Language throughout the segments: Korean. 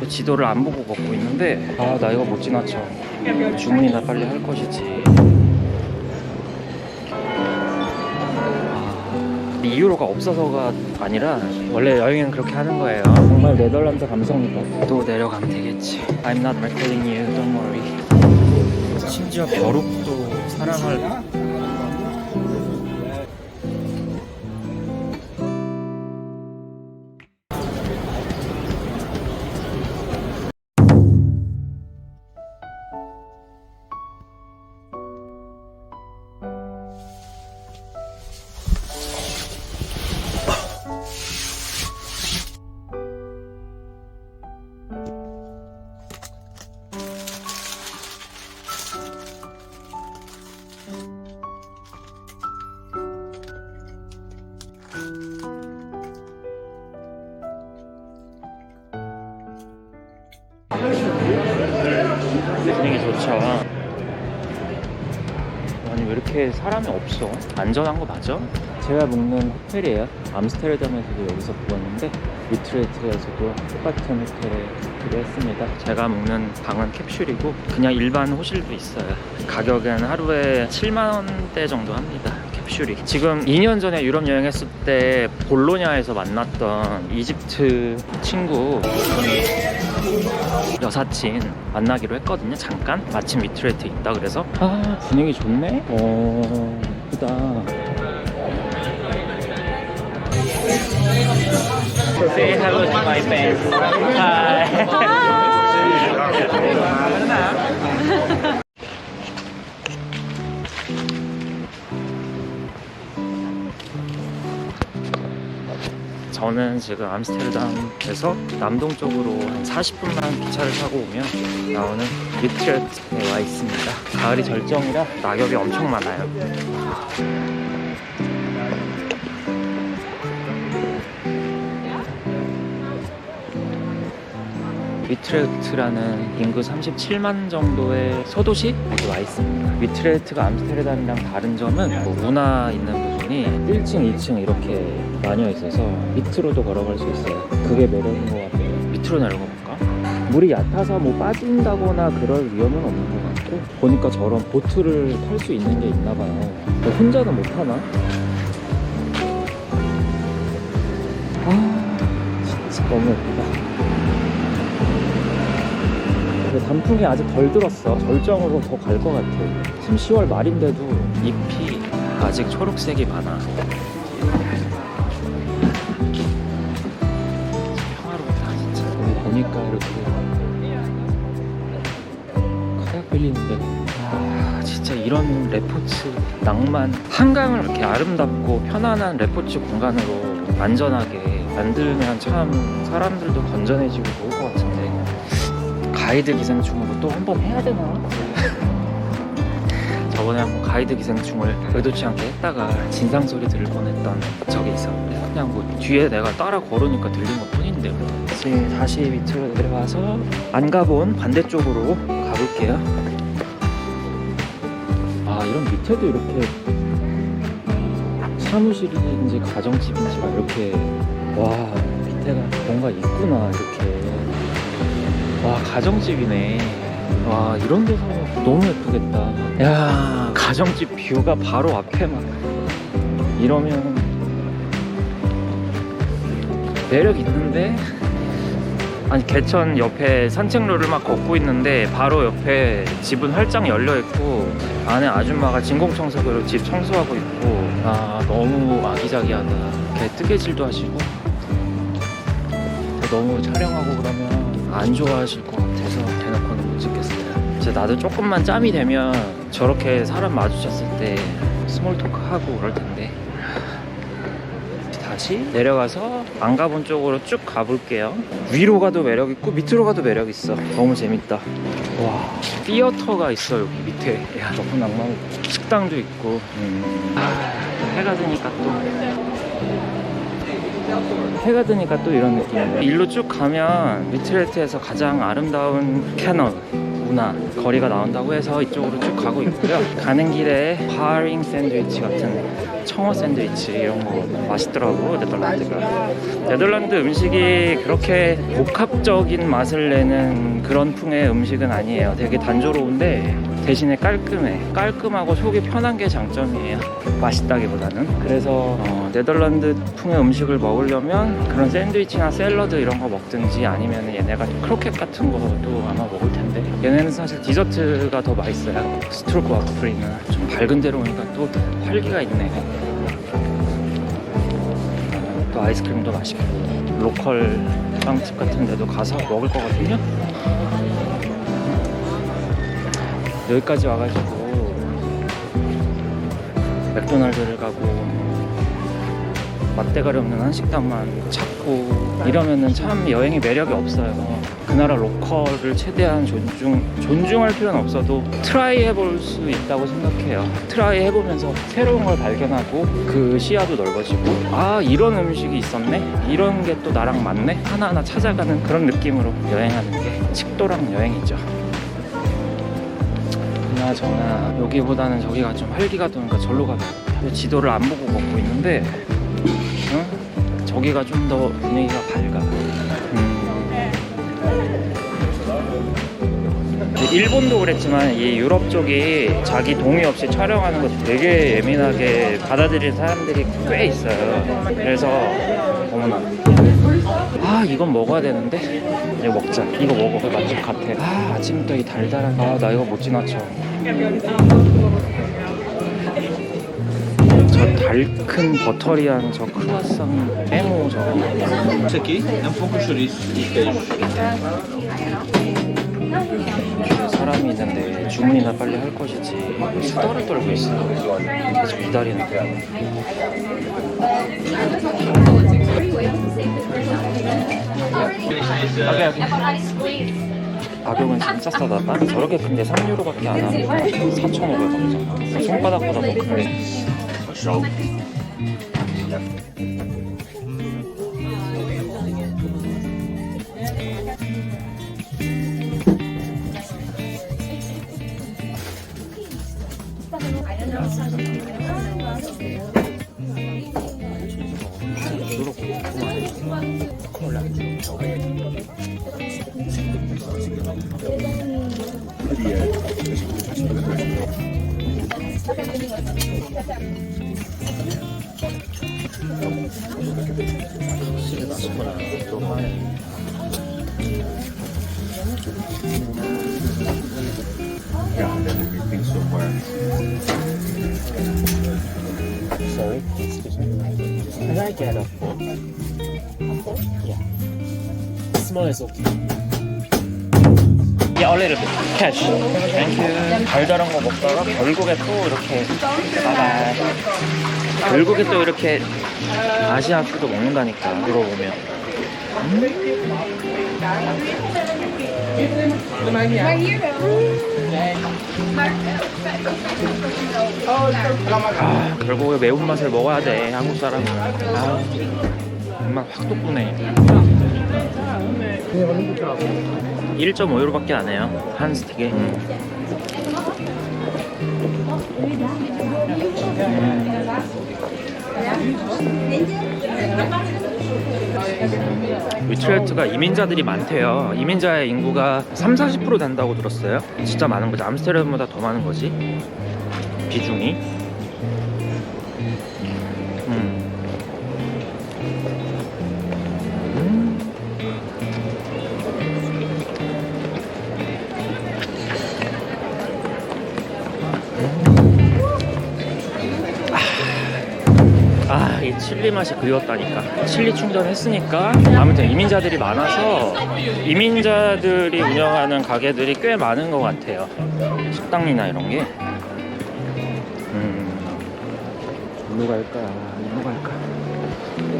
지도를 안 보고 걷고 있는데 나 이거 못 지나쳐. 주문이나 빨리 할 것이지. 이유로가 없어서가 아니라 원래 여행은 그렇게 하는 거예요. 정말 네덜란드 감성이다. 또 내려가면 되겠지. I'm not recording you, don't worry. 심지어 벼룩도 사랑을. 분위기 좋죠. 아니 왜 이렇게 사람이 없어? 안전한 거 맞아? 제가 묵는 호텔이에요. 암스테르담에서도 여기서 묵었는데 위트레트에서도 똑같은 호텔에 묵기로 했습니다. 제가 묵는 방은 캡슐이고 그냥 일반 호실도 있어요. 가격은 하루에 7만 원대 정도 합니다. 캡슐이. 지금 2년 전에 유럽 여행했을 때 볼로냐에서 만났던 이집트 친구 여사친 만나기로 했거든요. 잠깐 마침 위트레트 있다 그래서. 분위기 좋네. 예쁘다. Say hello to my fans. Hi. 저는 지금 암스테르담에서 남동쪽으로 한 40분만 기차를 타고 오면 나오는 위트레트에 와 있습니다. 가을이 절정이라 낙엽이 엄청 많아요. 위트레트라는 인구 37만 정도의 소도시에 와 있습니다. 위트레트가 암스테르담이랑 다른 점은 운하 있는 부분이 1층, 2층 이렇게 나뉘어 있어서 밑으로도 걸어갈 수 있어요. 그게 매력인 것 같아요. 밑으로 내려가 볼까? 물이 얕아서 뭐 빠진다거나 그럴 위험은 없는 것 같고, 보니까 저런 보트를 탈 수 있는 게 있나 봐요. 혼자는 못 타나? 진짜 너무 예쁘다. 단풍이 아직 덜 들었어. 절정으로 더 갈 것 같아. 지금 10월 말인데도 잎이 아직 초록색이 많아. 평화롭다 진짜. 여기 보니까 이렇게 카약 빌리는데 진짜 이런 레포츠 낭만, 한강을 이렇게 아름답고 편안한 레포츠 공간으로 안전하게 만들면 참 사람들도 건전해지고 좋을 것 같은데 가이드 기생충으로 또 한 번 해야 되나? 저번에 한번 가이드 기생충을 의도치 않게 했다가 진상 소리 들을 뻔했던 적이 있었는데 그냥 뭐 뒤에 내가 따라 걸으니까 들린 것 뿐인데 지금 다시 밑으로 내려와서 안 가본 반대쪽으로 가볼게요. 이런 밑에도 이렇게 사무실인지 가정집인지가 이렇게 밑에가 뭔가 있구나. 이렇게 가정집이네. 이런 데서 너무 예쁘겠다. 야, 가정집 뷰가 바로 앞에 막 이러면 매력 있는데. 아니, 개천 옆에 산책로를 막 걷고 있는데 바로 옆에 집은 활짝 열려 있고 안에 아줌마가 진공청소기로 집 청소하고 있고 너무 아기자기하다. 개 뜨개질도 하시고 너무 촬영하고 그러면 안 좋아하실 것 같아서 대놓고는 못 찍겠어요. 이제 나도 조금만 짬이 되면 저렇게 사람 마주쳤을 때 스몰 토크 하고 그럴 텐데 다시 내려가서 안 가본 쪽으로 쭉 가볼게요. 위로 가도 매력 있고 밑으로 가도 매력 있어. 너무 재밌다. 티어터가 있어 여기 밑에. 너무 낭만. 식당도 있고. 해가 드니까 또 이런 느낌이에요. 일로 쭉 가면 위트레트에서 가장 아름다운 캐널 운하 거리가 나온다고 해서 이쪽으로 쭉 가고 있고요. 가는 길에 파링 샌드위치 같은 청어 샌드위치 이런 거 맛있더라고. 네덜란드 음식이 그렇게 복합적인 맛을 내는 그런 풍의 음식은 아니에요. 되게 단조로운데 대신에 깔끔하고 속이 편한 게 장점이에요. 맛있다기보다는. 그래서 네덜란드 풍의 음식을 먹으려면 그런 샌드위치나 샐러드 이런 거 먹든지, 아니면 얘네가 크로켓 같은 것도 아마 먹을 텐데, 얘네는 사실 디저트가 더 맛있어요. 스트로크와프리는 좀 밝은 데로 오니까 또 활기가 있네. 또 아이스크림도 맛있고, 로컬 빵집 같은 데도 가서 먹을 거거든요. 여기까지 와가지고 맥도날드를 가고 맛대가리 없는 한식당만 찾고 이러면은 참 여행의 매력이 없어요. 그 나라 로컬을 최대한 존중할 필요는 없어도 트라이 해볼 수 있다고 생각해요. 트라이 해보면서 새로운 걸 발견하고 그 시야도 넓어지고, 아 이런 음식이 있었네? 이런 게 또 나랑 맞네? 하나하나 찾아가는 그런 느낌으로 여행하는 게 식도락 여행이죠. 그나저나 여기보다는 저기가 좀 활기가 도니까 절로 가다. 지도를 안 보고 걷고 있는데 저기가 좀 더 분위기가 밝아. 일본도 그랬지만 이 유럽 쪽이 자기 동의 없이 촬영하는 거 되게 예민하게 받아들이는 사람들이 꽤 있어요. 그래서 어머나, 아 이건 먹어야 되는데 이거 먹자. 이거 먹어. 맛집 같아. 아 아침부터 이 달달한, 아 나 이거 못 지나쳐. 저 달큰 버터리한 저 크루아상 에모 저거. Isso aqui é pouco chouriço e queijo. 사람이 있는데 주문이나 빨리 할 것이지 수다를 떨고 있어. 계속 기다리는 거야. 가격은 진짜 싸다. 저렇게 큰데 3유로밖에 안 하고 4,500원이잖아. 손바닥보다 더 큰데. Sorry, excuse me. Can I get a fork? Yeah. Small is okay. Yeah, a little bit. Cash. Thank you. 달달한 거 먹다가 결국에 또 이렇게 결국에 또 이렇게 아시아 푸드 먹는다니까. 물어보면. 아, 결국에 매운맛을 먹어야 돼, 한국 사람은. 아, 입맛 확 돋구네. 1.5유로밖에 안 해요, 한 스틱에. 위트레흐트가 이민자들이 많대요. 이민자의 인구가 30-40% 된다고 들었어요. 진짜 많은 거지. 암스테르담보다 더 많은 거지, 비중이. 이 칠리 맛이 그리웠다니까. 칠리 충전했으니까. 아무튼 이민자들이 많아서 이민자들이 운영하는 가게들이 꽤 많은 것 같아요. 식당이나 이런 게. 일로 갈까?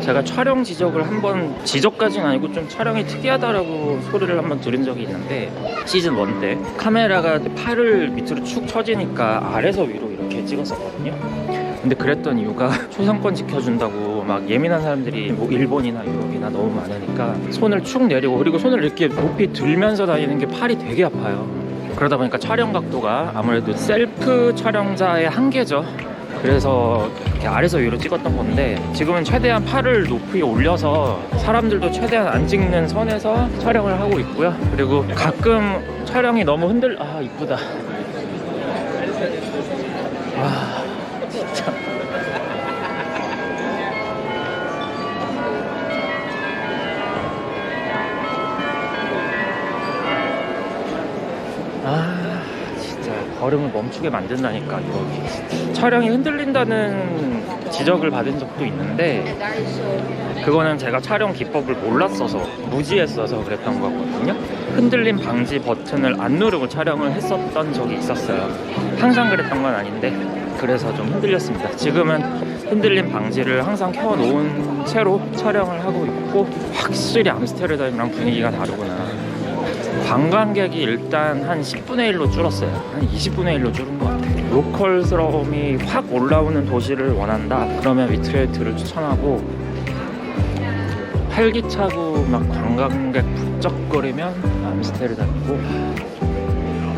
제가 촬영 지적을 한번, 지적까지는 아니고 좀 촬영이 특이하다라고 소리를 한번 들은 적이 있는데, 시즌 1 때 카메라가 팔을 밑으로 축 처지니까 아래서 위로 이렇게 찍었었거든요. 근데 그랬던 이유가 초상권 지켜준다고 막 예민한 사람들이 뭐 일본이나 유럽이나 너무 많으니까 손을 축 내리고, 그리고 손을 이렇게 높이 들면서 다니는 게 팔이 되게 아파요. 그러다 보니까 촬영 각도가 아무래도 셀프 촬영자의 한계죠. 그래서 이렇게 아래서 위로 찍었던 건데 지금은 최대한 팔을 높이 올려서 사람들도 최대한 안 찍는 선에서 촬영을 하고 있고요. 그리고 가끔 촬영이 너무 이쁘다. 와 진짜 진짜 걸음을 멈추게 만든다니까. 이거 촬영이 흔들린다는 지적을 받은 적도 있는데 그거는 제가 촬영 기법을 몰랐어서 무지했어서 그랬던 거거든요. 흔들림 방지 버튼을 안 누르고 촬영을 했었던 적이 있었어요. 항상 그랬던 건 아닌데 그래서 좀 흔들렸습니다. 지금은 흔들림 방지를 항상 켜놓은 채로 촬영을 하고 있고 확실히 암스테르담이랑 분위기가 다르구나. 관광객이 일단 한 10분의 1로 줄었어요. 한 20분의 1로 줄은 것 같아요. 로컬스러움이 확 올라오는 도시를 원한다 그러면 위트레흐트를 추천하고, 활기차고 막 관광객 북적거리면 암스테르담이고,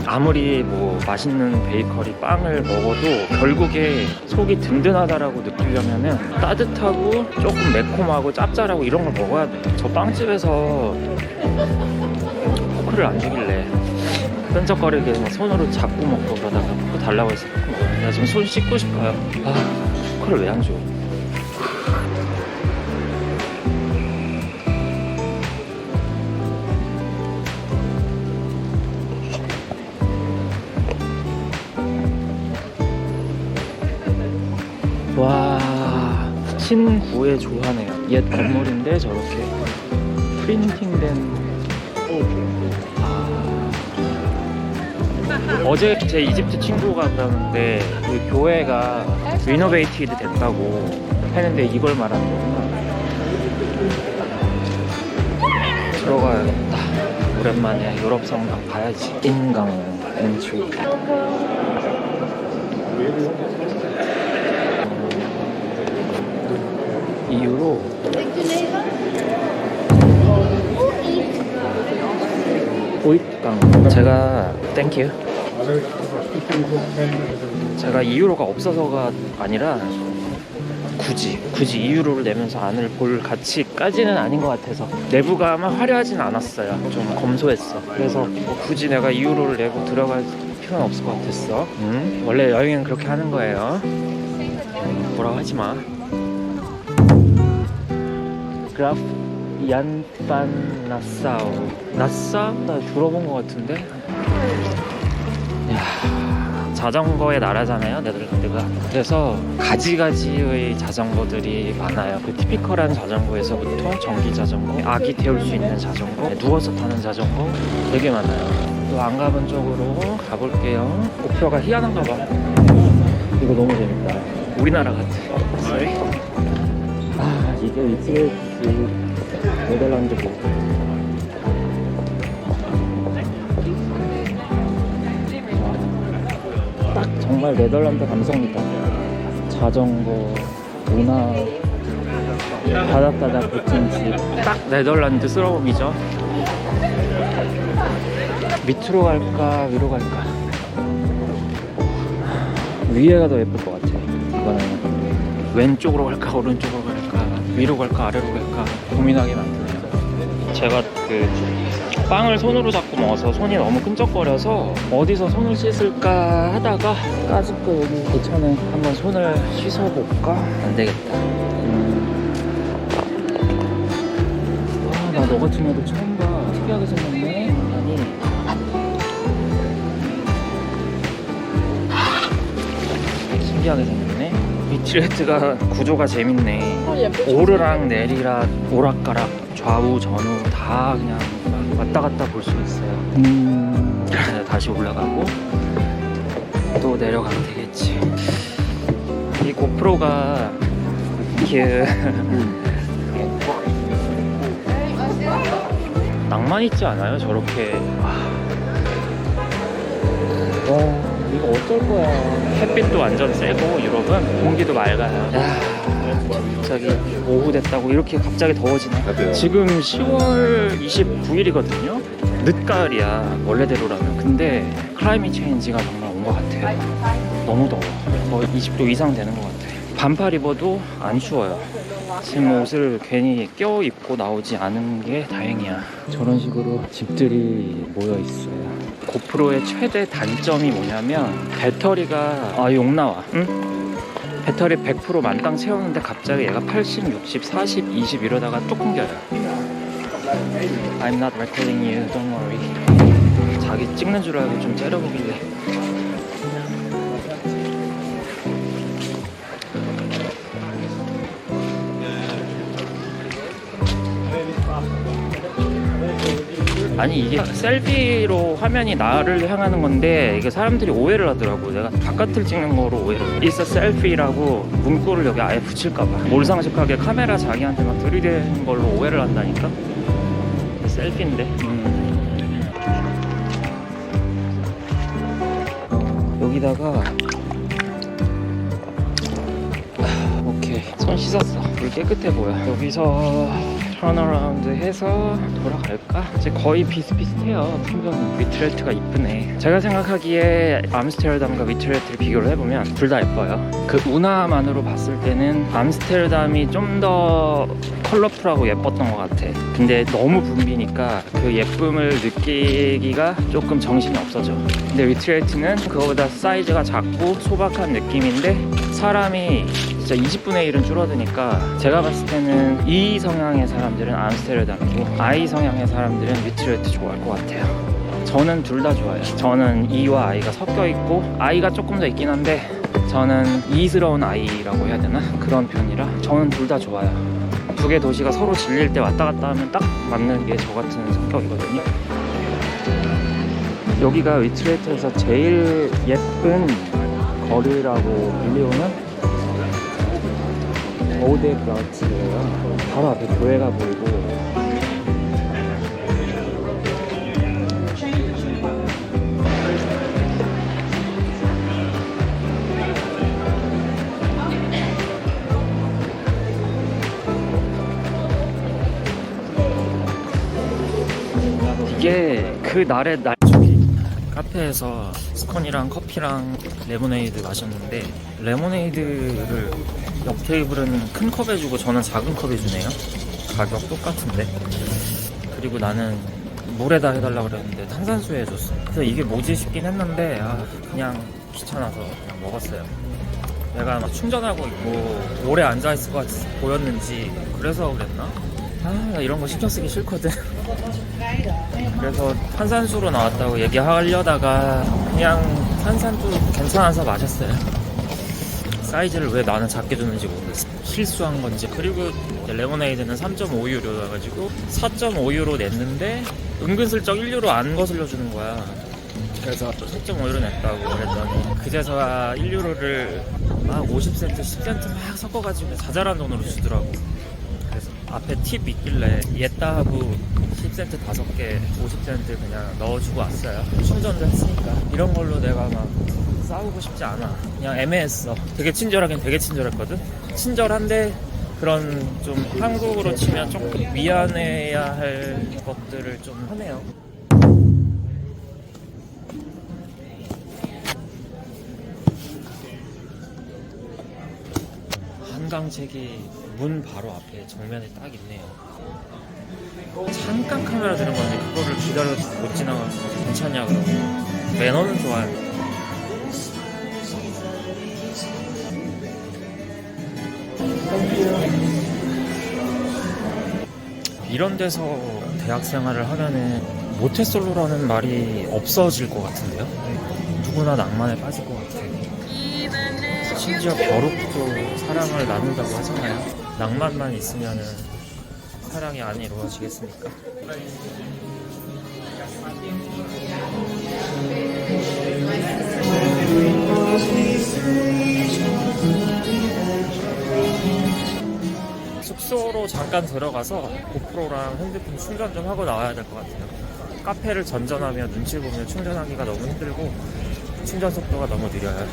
아무리 뭐 맛있는 베이커리 빵을 먹어도 결국에 속이 든든하다라고 느끼려면은 따뜻하고 조금 매콤하고 짭짤하고 이런 걸 먹어야 돼. 저 빵집에서 포크를 안 주길래 끈적거리게 손으로 잡고 먹고 그러다가 포크 달라고 해서 포크 먹었는데 내가 지금 손 씻고 싶어요. 포크를 왜 안 줘? 와, 친구에 좋아하네요. 옛 건물인데 저렇게 프린팅된. 어제 제 이집트 친구가 그러는데 그 교회가 리노베이티드 됐다고 했는데 이걸 말하는 거구나. 들어가야겠다. 오랜만에 유럽 성당 가야지. 인강 엔트리. 이유로 오이강. 제가 땡큐. 제가 2유로가 없어서가 아니라 굳이 2유로를 내면서 안을 볼 가치까지는 아닌 것 같아서. 내부가 아마 화려하진 않았어요. 좀 검소했어. 그래서 뭐 굳이 내가 2유로를 내고 들어갈 필요는 없을 것 같았어. 원래 여행은 그렇게 하는 거예요. 뭐라고 하지 마. 그라프 얀판 나사우. 나싸? 나 들어본 것 같은데. 이야, 자전거의 나라잖아요, 네덜란드가. 그래서 가지가지의 자전거들이 많아요. 그 티피컬한 자전거에서부터 전기 자전거, 아기 태울 수 있는 자전거, 누워서 타는 자전거 되게 많아요. 또 안 가본 쪽으로 가볼게요. 목표가 희한한가 봐. 이거 너무 재밌다. 우리나라 같아. 이게 위트레흐트 네덜란드고. 딱 정말 네덜란드 감성이다. 자전거, 문화, 바닥바닥 붙은 집. 딱 네덜란드스러움이죠. 밑으로 갈까 위로 갈까? 위에가 더 예쁠 것 같아. 이거는 왼쪽으로 갈까 오른쪽으로 갈까 위로 갈까 아래로 갈까 고민하게 만드네요. 제가 그 빵을 손으로 잡고 먹어서 손이 너무 끈적거려서 어디서 손을 씻을까 하다가 까짓거 여기 대천에 한번 손을 씻어볼까? 안되겠다. 나 너 같은 애도 처음 봐. 특이하게 생겼네. 아니 신기하게 생겼네. 위트레흐트가 구조가 재밌네. 오르락 내리락 오락가락 좌우 전후 다 그냥 왔다 갔다 볼 수 있어요. 다시 올라가고 또 내려가면 되겠지. 이 고프로가 낭만 있지 않아요? 저렇게. 이거 어쩔 거야. 햇빛도 완전 세고 유럽은 공기도 맑아요. 야, 갑자기 오후 됐다고 이렇게 갑자기 더워지네. 지금 10월 29일이거든요. 늦가을이야 원래대로라면. 근데 클라이밋 체인지가 정말 온 것 같아요. 너무 더워. 거의 20도 이상 되는 것 같아. 반팔 입어도 안 추워요. 지금 옷을 괜히 껴입고 나오지 않은 게 다행이야. 저런 식으로 집들이 모여 있어요. 고프로의 최대 단점이 뭐냐면 배터리가 욕 나와. 응? 배터리 100% 만땅 채우는데 갑자기 얘가 80, 60, 40, 20 이러다가 뚝 끊겨요. I'm not recording you, don't worry. 자기 찍는 줄 알고 좀 째려보길래. 아니 이게 셀피로 화면이 나를 향하는 건데 이게 사람들이 오해를 하더라고. 내가 바깥을 찍는 거로 오해를. It's a selfie라고 문구를 여기 아예 붙일까봐 몰상식하게 카메라 자기한테 막 들이대는 걸로 오해를 한다니까. 셀피인데. 여기다가 오케이, 손 씻었어. 물 깨끗해 보여. 여기서 턴어라운드 해서 돌아갈까? 이제 거의 비슷비슷해요. 풍경. 위트레트가 이쁘네. 제가 생각하기에 암스테르담과 위트레트를 비교를 해보면 둘 다 예뻐요. 그 운하만으로 봤을 때는 암스테르담이 좀 더 컬러풀하고 예뻤던 것 같아. 근데 너무 붐비니까 그 예쁨을 느끼기가 조금 정신이 없어져. 근데 위트레트는 그거보다 사이즈가 작고 소박한 느낌인데 사람이 진짜 20분의 1은 줄어드니까 제가 봤을 때는 E 성향의 사람들은 암스테르담이고 I 성향의 사람들은 위트레트 좋아할 것 같아요. 저는 둘 다 좋아요. 저는 E와 I가 섞여 있고 I가 조금 더 있긴 한데 저는 E스러운 I라고 해야 되나? 그런 편이라 저는 둘 다 좋아요. 두 개 도시가 서로 질릴 때 왔다 갔다 하면 딱 맞는 게 저 같은 성격이거든요. 여기가 위트레트에서 제일 예쁜 거리라고 불리우는 오데그라츠예요. 바로 앞에 교회가 보이고 이게 그 날의 날. 저기 카페에서 스콘이랑 커피랑 레모네이드 마셨는데 레모네이드를 옆 테이블은 큰 컵에 주고 저는 작은 컵에 주네요. 가격 똑같은데. 그리고 나는 물에다 해달라고 그랬는데 탄산수에 해줬어. 그래서 이게 뭐지 싶긴 했는데 그냥 귀찮아서 그냥 먹었어요. 내가 막 충전하고 있고 오래 앉아있을 것 같이 보였는지 그래서 그랬나? 나 이런 거 신경 쓰기 싫거든. 그래서 탄산수로 나왔다고 얘기하려다가 그냥 탄산도 괜찮아서 마셨어요. 사이즈를 왜 나는 작게 주는지 모르겠어. 실수한 건지. 그리고 레모네이드는 3.5유로여가지고 4.5유로 냈는데 은근슬쩍 1유로 안 거슬려 주는 거야. 그래서 4.5유로 냈다고 그랬더니 그제서야 1유로를 막 50센트, 10센트 막 섞어가지고 자잘한 돈으로 주더라고. 그래서 앞에 팁 있길래 이했다 하고 10센트 5개 50센트 그냥 넣어주고 왔어요. 충전도 했으니까. 이런 걸로 내가 막 싸우고 싶지 않아. 그냥 애매했어. 되게 친절하긴 되게 친절했거든. 친절한데 그런 좀 한국으로 치면 조금 미안해야 할 것들을 좀 하네요. 한강책이 문 바로 앞에 정면에 딱 있네요. 잠깐 카메라 드는 건데 그거를 기다려서 못 지나가서 괜찮냐 그러고. 매너는 좋아요. 이런 데서 대학 생활을 하면은 모태솔로라는 말이 없어질 것 같은데요? 누구나 낭만에 빠질 것 같아. 심지어 벼룩도 사랑을 나눈다고 하잖아요. 낭만만 있으면은 사랑이 안 이루어지겠습니까? 숙소로 잠깐 들어가서 고프로랑 핸드폰 충전 좀 하고 나와야 될 것 같아요. 카페를 전전하며 눈치 보면 충전하기가 너무 힘들고 충전 속도가 너무 느려요.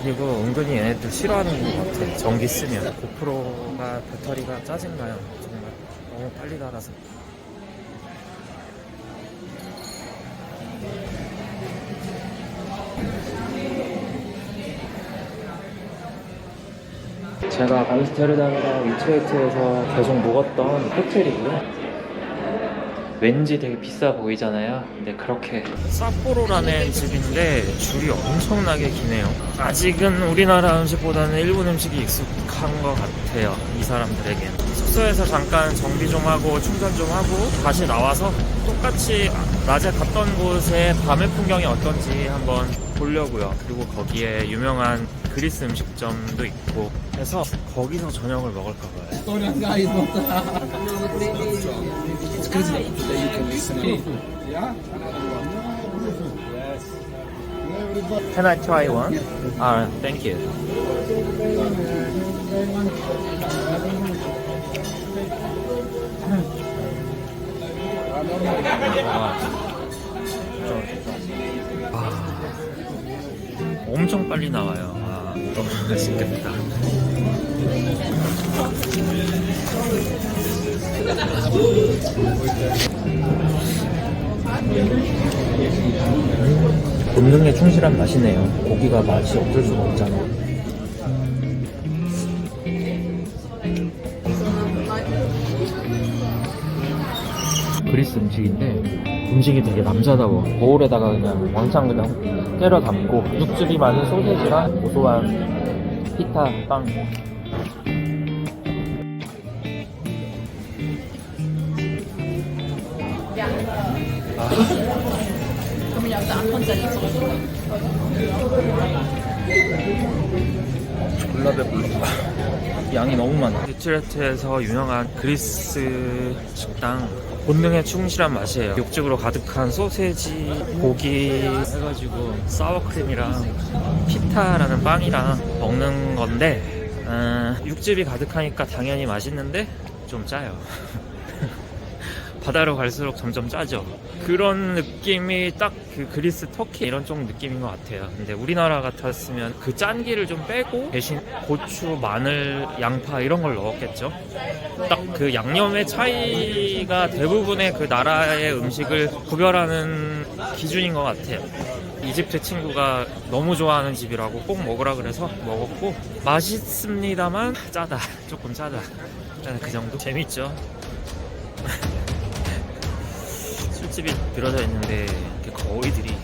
그리고 은근히 얘네들 싫어하는 것 같아. 전기 쓰면. 고프로가 배터리가 짜증나요. 정말 너무 빨리 닳아서. 제가 암스테르담이랑 위트레이트에서 계속 묵었던 호텔이고요. 왠지 되게 비싸 보이잖아요. 근데 그렇게 사포로라는 집인데 줄이 엄청나게 기네요. 아직은 우리나라 음식보다는 일본 음식이 익숙한 것 같아요, 이 사람들에겐. 숙소에서 잠깐 정비 좀 하고 충전 좀 하고 다시 나와서 똑같이 낮에 갔던 곳의 밤의 풍경이 어떤지 한번 보려고요. 그리고 거기에 유명한 그리스 음식점도 있고 해서 거기서 저녁을 먹을까 봐요. Can I try one? Thank you. 엄청 빨리 나와요. 너무 맛있겠다. 본능에 충실한 맛이네요. 고기가 맛이 없을 수가 없잖아요. 그리스 음식인데 음식이 되게 남자다워. 거울에다가 그냥 왕창 그냥 때려 담고 육즙이 많은 소세지랑 고소한 피타 빵. 졸라 배불러. 양이 너무 많아. 유트레트에서 유명한 그리스 식당. 본능에 충실한 맛이에요. 육즙으로 가득한 소세지, 고기 해가지고 사워크림이랑 피타라는 빵이랑 먹는 건데 육즙이 가득하니까 당연히 맛있는데 좀 짜요. 바다로 갈수록 점점 짜죠. 그런 느낌이 딱 그 그리스, 터키 이런 쪽 느낌인 것 같아요. 근데 우리나라 같았으면 그 짠기를 좀 빼고 대신 고추, 마늘, 양파 이런 걸 넣었겠죠. 딱 그 양념의 차이가 대부분의 그 나라의 음식을 구별하는 기준인 것 같아요. 이집트 친구가 너무 좋아하는 집이라고 꼭 먹으라 그래서 먹었고 맛있습니다만 짜다. 조금 짜다. 그 정도. 재밌죠. 술집이 들어져 있는데 이렇게 거위들이